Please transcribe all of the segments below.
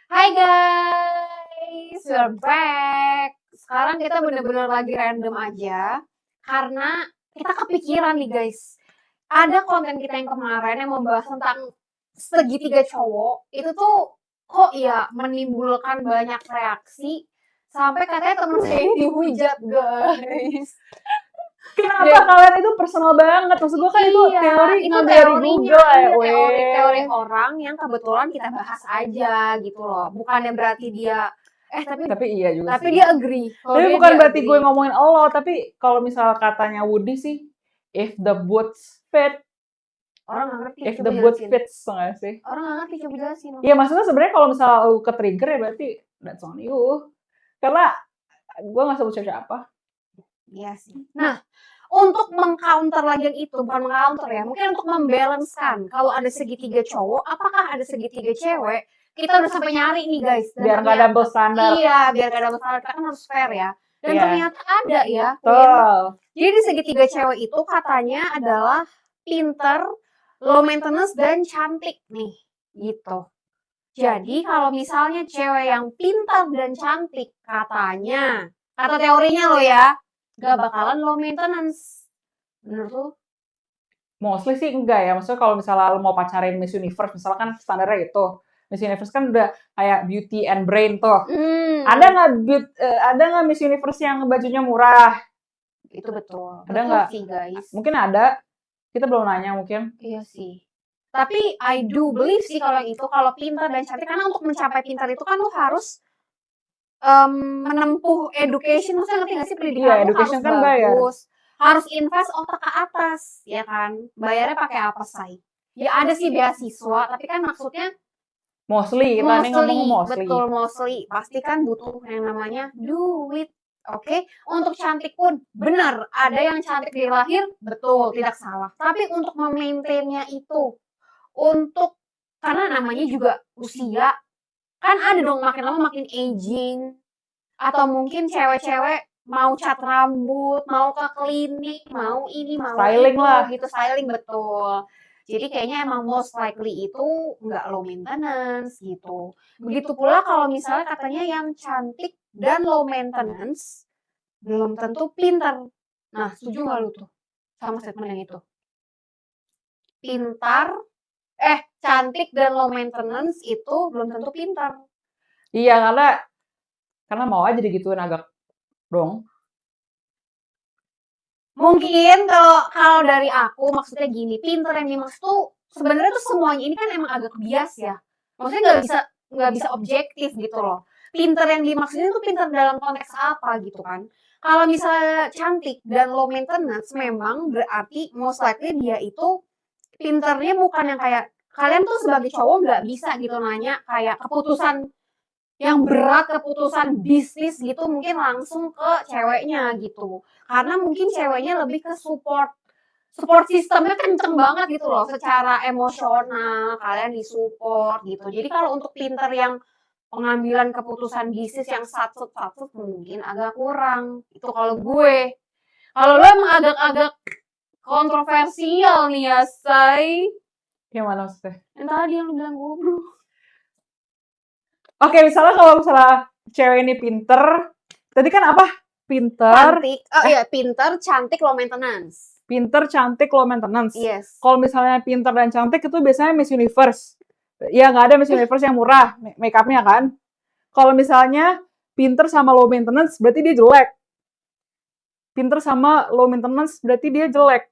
Hai guys, we're back. Sekarang kita bener-bener lagi random aja karena kita kepikiran nih guys. Ada konten kita yang kemarin yang membahas tentang segitiga cowok. Itu tuh kok ya menimbulkan banyak reaksi sampai katanya temen saya ini dihujat guys. Kenapa kalian itu personal banget? Maksud gue kan itu teori itu dari teorinya, Google teori orang yang kebetulan kita bahas aja gitu loh. Bukannya berarti dia tapi iya juga tapi sih. dia agree. Tapi bukan berarti gue ngomongin lo, tapi kalau misal katanya Woody sih, if the boots fit, orang nggak ngerti. if the boot fits, nggak sih? Orang nggak ngerti, coba jelasin. Iya maksudnya sebenarnya kalau misal lu ke trigger ya berarti that's on you. Karena gue nggak sebut siapa. Iya sih. Nah, untuk mengcounter lagi yang itu, bukan mengcounter ya, mungkin untuk membalancekan kalau ada segitiga cowok, apakah ada segitiga cewek, kita udah sampai nyari nih guys. Biar nggak double standar. Iya, biar nggak double standar, kan harus fair ya. Dan ternyata ada ya. Betul. Jadi segitiga cewek itu katanya adalah pinter, low maintenance, dan cantik nih, gitu. Jadi kalau misalnya cewek yang pintar dan cantik, katanya, kata teorinya lo ya, gak bakalan low maintenance. Menurut lo? Mostly sih enggak ya. Maksudnya kalau misalnya lo mau pacarin Miss Universe, misalkan standarnya itu. Miss Universe kan udah kayak beauty and brain tuh. Ada nggak Miss Universe yang bajunya murah? Itu betul. Ada nggak? Sih guys. Mungkin ada. Kita belum nanya mungkin. Iya sih. Tapi I do believe sih kalau itu, kalau pintar dan cantik, karena untuk mencapai pintar itu kan lo harus menempuh education, maksudnya ngerti nggak sih, pendidikan lo harus kan bagus, harus invest otak ke atas, ya kan? Bayarnya pakai apa say? Ya ada sih beasiswa, tapi kan maksudnya mostly, kita ini ngomong mostly. Betul, mostly. Pasti kan butuh yang namanya duit. Oke, untuk cantik pun benar, ada yang cantik dari lahir, betul, tidak salah. Tapi untuk memaintainnya itu, karena namanya juga usia, kan ada dong makin lama makin aging, atau mungkin cewek-cewek mau cat rambut, mau ke klinik, mau ini, mau styling itu, lah. gitu, styling, betul. Jadi kayaknya emang most likely itu nggak low maintenance gitu. Begitu pula kalau misalnya katanya yang cantik dan low maintenance, belum tentu pintar. Nah, setuju nggak lu tuh sama statement yang itu? Cantik dan low maintenance itu belum tentu pintar. Iya, karena mau aja digituin agak dong. Mungkin kalau dari aku maksudnya gini, pintar yang dimaksud tuh sebenarnya tuh semuanya ini kan emang agak bias ya. Maksudnya nggak bisa objektif gitu loh. Pintar yang dimaksudnya tuh pintar dalam konteks apa gitu kan. Kalau misalnya cantik dan low maintenance, memang berarti most likely dia itu pintarnya bukan yang kayak kalian tuh sebagai cowok nggak bisa gitu nanya kayak keputusan yang berat, keputusan bisnis gitu mungkin langsung ke ceweknya gitu. Karena mungkin ceweknya lebih ke support sistemnya kenceng banget gitu loh, secara emosional kalian disupport gitu. Jadi kalau untuk pinter yang pengambilan keputusan bisnis yang satu-satu mungkin agak kurang. Itu kalau gue. Kalau lo emang agak-agak kontroversial nih ya, say. Gimana maksudnya? Yang tadi yang lu bilang goblok. Oke, misalnya kalau cewek ini pinter, tadi kan apa? Pinter. Cantik. Oh iya, pinter, cantik, low maintenance. Pinter, cantik, low maintenance. Yes. Kalau misalnya pinter dan cantik itu biasanya Miss Universe. Ya nggak ada Miss Universe yang murah make upnya kan. Kalau misalnya pinter sama low maintenance berarti dia jelek. Pinter sama low maintenance berarti dia jelek.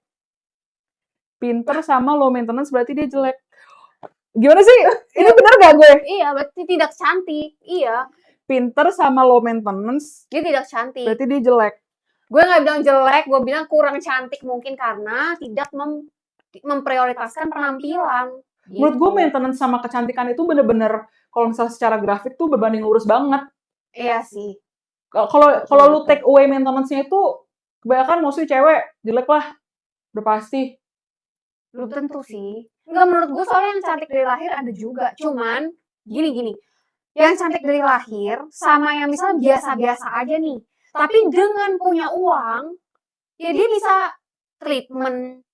Pinter sama low maintenance berarti dia jelek. Gimana sih? Ini benar gak gue? Iya, berarti tidak cantik. Iya. Pinter sama low maintenance. Dia tidak cantik. Berarti dia jelek. Gue nggak bilang jelek, gue bilang kurang cantik mungkin karena tidak memprioritaskan penampilan. Gitu. Menurut gue maintenance sama kecantikan itu bener-bener kalau misalnya secara grafik tuh berbanding lurus banget. Iya sih. Kalau lu take away maintenance-nya itu kebanyakan mostly cewek jelek lah. Udah pasti. Belum tentu sih. Enggak, menurut gue soalnya yang cantik dari lahir ada juga. Cuman gini. Yang cantik dari lahir sama yang misalnya biasa-biasa aja nih. Tapi dengan punya uang, ya dia bisa treatment,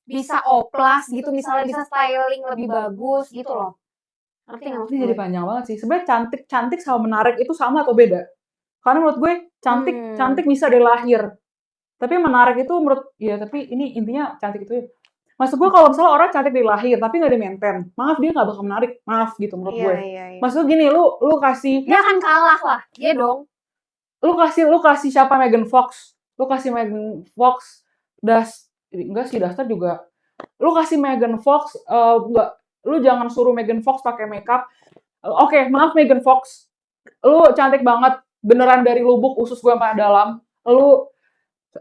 bisa oplas gitu, misalnya bisa styling lebih bagus gitu loh. Ngerti nggak maksud Ini jadi gue? panjang banget sih. Sebenarnya cantik sama menarik itu sama atau beda? Karena menurut gue cantik bisa dari lahir. Tapi menarik itu menurut ya tapi ini intinya cantik itu ya. Maksud gue kalau misalnya orang cantik dari lahir tapi nggak di-maintain, maaf dia nggak bakal menarik. Maaf gitu menurut gue. Iya. Maksud gue gini, lu kasih Dia akan kalah lah. Iya dong. lu kasih siapa Megan Fox? Lu kasih Megan Fox enggak sih Duster juga. Lu kasih Megan Fox enggak lu jangan suruh Megan Fox pakai makeup. Oke, maaf Megan Fox. Lu cantik banget, beneran dari lubuk usus gue sampai dalam. Lu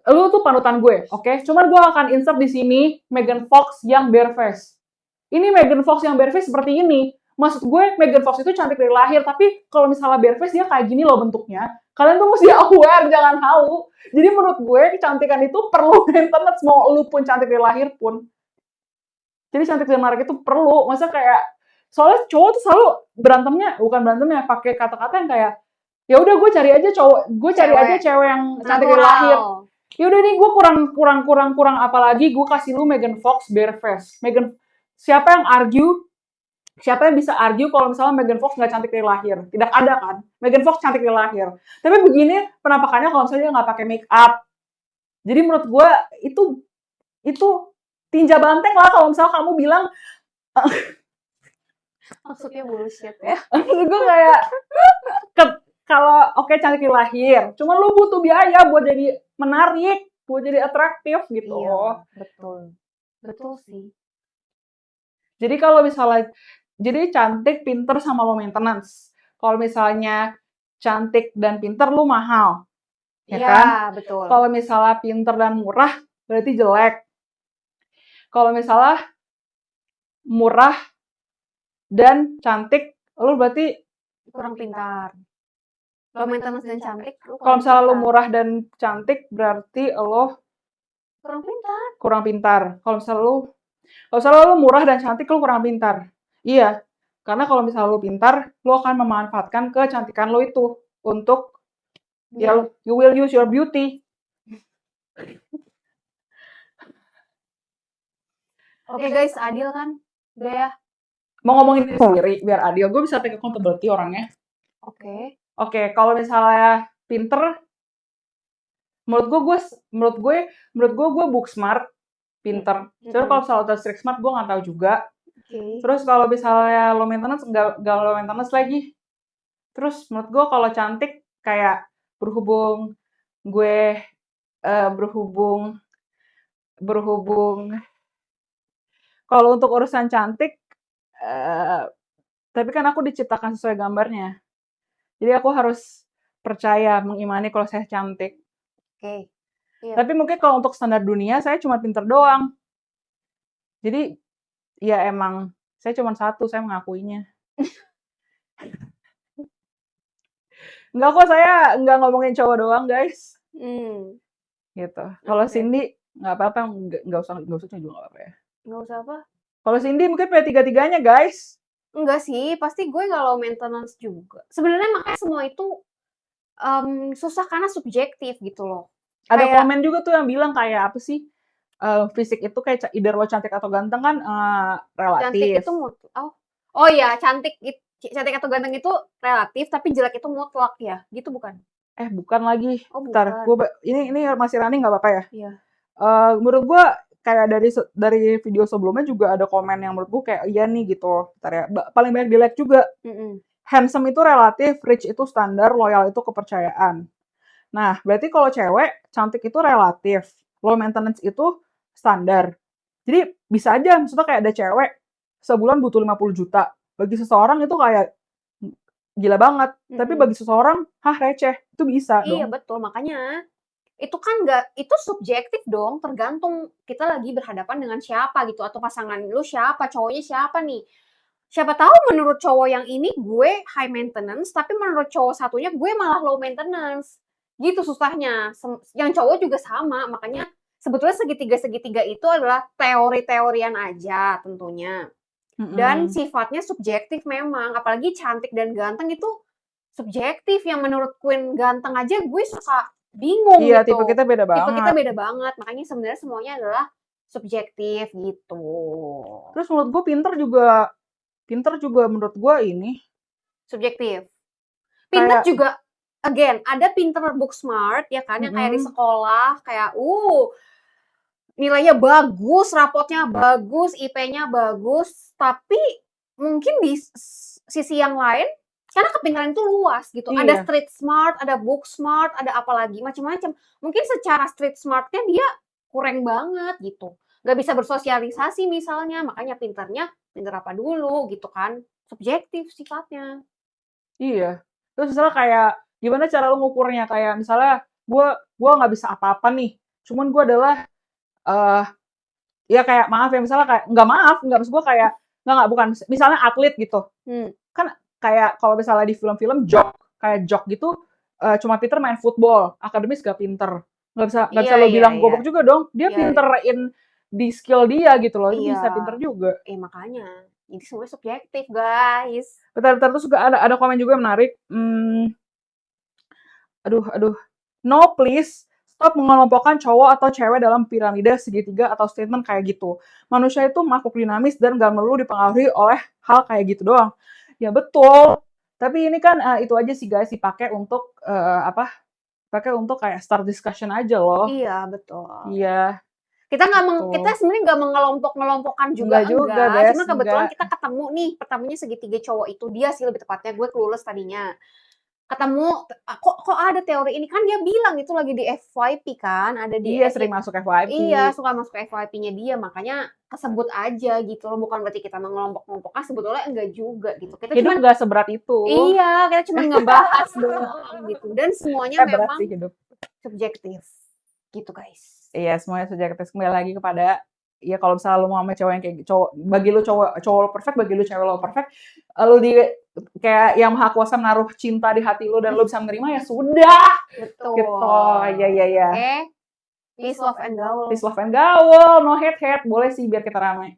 tuh panutan gue, oke? Cuman gue akan insert di sini Megan Fox yang bare face. Ini Megan Fox yang bare face seperti ini. Maksud gue Megan Fox itu cantik dari lahir, tapi kalau misalnya bare face dia kayak gini loh bentuknya. Kalian tuh mesti aware, jangan halu. Jadi menurut gue kecantikan itu perlu maintenance, mau lu pun cantik dari lahir pun. Jadi cantik dan menarik itu perlu. Masa kayak soalnya cowok tuh selalu bukan berantemnya pakai kata-kata yang kayak ya udah gue cari aja cewek yang cantik dari lahir. Ya udah nih gue kurang apalagi gue kasih lu Megan Fox bare face. Siapa yang bisa argue kalau misalnya Megan Fox nggak cantik dari lahir? Tidak ada kan? Megan Fox cantik dari lahir. Tapi begini penampakannya kalau misalnya dia nggak pakai make up. Jadi menurut gue itu tinja banteng lah kalau misalnya kamu bilang Maksudnya bullshit ya. gue kayak kalau oke cantik dari lahir, cuman lu butuh biaya buat jadi menarik, buat jadi atraktif gitu. Iya, betul sih. Jadi kalau misalnya jadi cantik, pinter sama low maintenance. Kalau misalnya cantik dan pinter lu mahal. Ya Iya, kan? betul. Kalau misalnya pinter dan murah berarti jelek. Kalau misalnya murah dan cantik lu berarti kurang pintar. Low maintenance dan cantik, kalau misalnya lu murah dan cantik berarti lo kurang pintar. kurang pintar. Kalau misalnya lu murah dan cantik lu kurang pintar. Iya. Karena kalau misalnya lu pintar, lu akan memanfaatkan kecantikan lu itu untuk ya you will use your beauty. Oke guys, adil kan? Udah ya. Mau ngomongin diri sendiri biar adil, gue bisa take accountability orangnya. Oke, kalau misalnya pinter, menurut gue book smart, pinter. Terus kalau misalnya street smart, gue nggak tahu juga. Terus kalau misalnya low maintenance, nggak low maintenance lagi. Terus menurut gue kalau cantik kayak berhubung kalau untuk urusan cantik, tapi kan aku diciptakan sesuai gambarnya. Jadi aku harus percaya, mengimani kalau saya cantik. Iya. Tapi mungkin kalau untuk standar dunia, saya cuma pinter doang. Jadi, ya emang, saya cuma satu, saya mengakuinya. Enggak kok, saya nggak ngomongin cowok doang, guys. Gitu. Kalau Cindy, nggak apa-apa, nggak usah juga nggak apa-apa ya. Nggak usah apa? Kalau Cindy mungkin punya tiga-tiganya, guys. Enggak sih, pasti gue nggak low maintenance juga. Sebenarnya makanya semua itu susah karena subjektif gitu loh. Ada komen juga tuh yang bilang kayak apa sih? Fisik itu kayak either lo cantik atau ganteng kan relatif. Cantik itu oh ya, cantik atau ganteng itu relatif, tapi jelek itu mutlak ya, gitu bukan? Bukan lagi. Oh, Bentar, ini masih running nggak apa-apa ya? Iya. Menurut gue kayak dari video sebelumnya juga ada komen yang menurut gue kayak iya nih gitu. Bentar ya, paling banyak di like juga. Handsome itu relatif, rich itu standar, loyal itu kepercayaan. Nah, berarti kalau cewek, cantik itu relatif, low maintenance itu standar. Jadi bisa aja, maksudnya kayak ada cewek sebulan butuh 50 juta. Bagi seseorang itu kayak gila banget. Tapi bagi seseorang, receh. Itu bisa dong. Iya, betul. Makanya itu kan itu subjektif dong, tergantung kita lagi berhadapan dengan siapa gitu, atau pasangan lu siapa, cowoknya siapa nih. Siapa tahu menurut cowok yang ini gue high maintenance, tapi menurut cowok satunya gue malah low maintenance. Gitu susahnya. Yang cowok juga sama, makanya sebetulnya segitiga-segitiga itu adalah teori-teorian aja tentunya. Dan sifatnya subjektif memang, apalagi cantik dan ganteng itu subjektif. Yang menurut Queen ganteng aja gue suka bingung gitu. Iya, tipe kita beda banget. Makanya sebenarnya semuanya adalah subjektif gitu. Terus menurut gue pinter juga Pinter juga menurut gua ini Subjektif. Pinter kayak juga, again, ada pinter book smart, ya kan, yang kayak di mm-mm, sekolah, kayak, nilainya bagus, rapotnya bagus, IP-nya bagus, tapi mungkin di sisi yang lain, karena kepintaran itu luas gitu. Ada iya, street smart, ada book smart, ada apa lagi, macam-macam. Mungkin secara street smartnya dia kurang banget gitu. Nggak bisa bersosialisasi misalnya, makanya pinternya pinter apa dulu gitu kan. Subjektif sifatnya. iya. Terus misalnya kayak gimana cara lu ngukurnya? Kayak misalnya gua nggak bisa apa-apa nih. Cuman gua adalah eh ya kayak maaf ya misalnya kayak nggak maaf, nggak maksud gua kayak nggak bukan misalnya atlet gitu. Hmm. Kan kayak kalau misalnya di film-film kayak jok gitu cuma pinter main football, akademis gak pinter. Nggak bisa Iya, lo iya, bilang iya. gobok juga dong. Dia Iya, pinterin di skill dia gitu loh. Itu iya. bisa pinter juga. Makanya. Jadi semuanya subjektif, guys. Bentar, terus juga ada komen juga yang menarik. Aduh. No please, stop mengelompokkan cowok atau cewek dalam piramida segitiga atau statement kayak gitu. Manusia itu makhluk dinamis dan gak melulu dipengaruhi oleh hal kayak gitu doang. Ya betul. Tapi ini kan itu aja sih guys dipakai untuk pakai untuk kayak start discussion aja loh. Iya, betul. Iya, Kita gitu. sebenarnya nggak mengelompok-ngelompokkan juga Enggak juga, enggak. Bes, Cuma kebetulan enggak. kita ketemu nih, pertamanya segitiga cowok itu dia sih lebih tepatnya, gue clueless tadinya. Ketemu, kok ada teori ini kan dia bilang itu lagi di FYP kan, ada di Dia sering masuk FYP. iya, suka masuk FYP-nya dia, makanya kesebut aja gitu loh, bukan berarti kita mengelompok-kelompokkan, sebetulnya enggak juga gitu. Kita Hidup cuman gak seberat itu. iya, kita cuma ngebahas doang gitu, dan semuanya Berat memang sih hidup. subjektif, gitu guys. Iya, semuanya subjektif. Kembali lagi kepada ya kalau misalnya lu mau sama cowok yang kayak cowok bagi lu cowok lo perfect, bagi lu cewek lo perfect, lu di kayak yang maha kuasa menaruh cinta di hati lu dan lu bisa menerima ya sudah Betul. gitu. Iya. Oke, peace, love, and gaul. Peace love and gaul, no hate, boleh sih biar kita rame.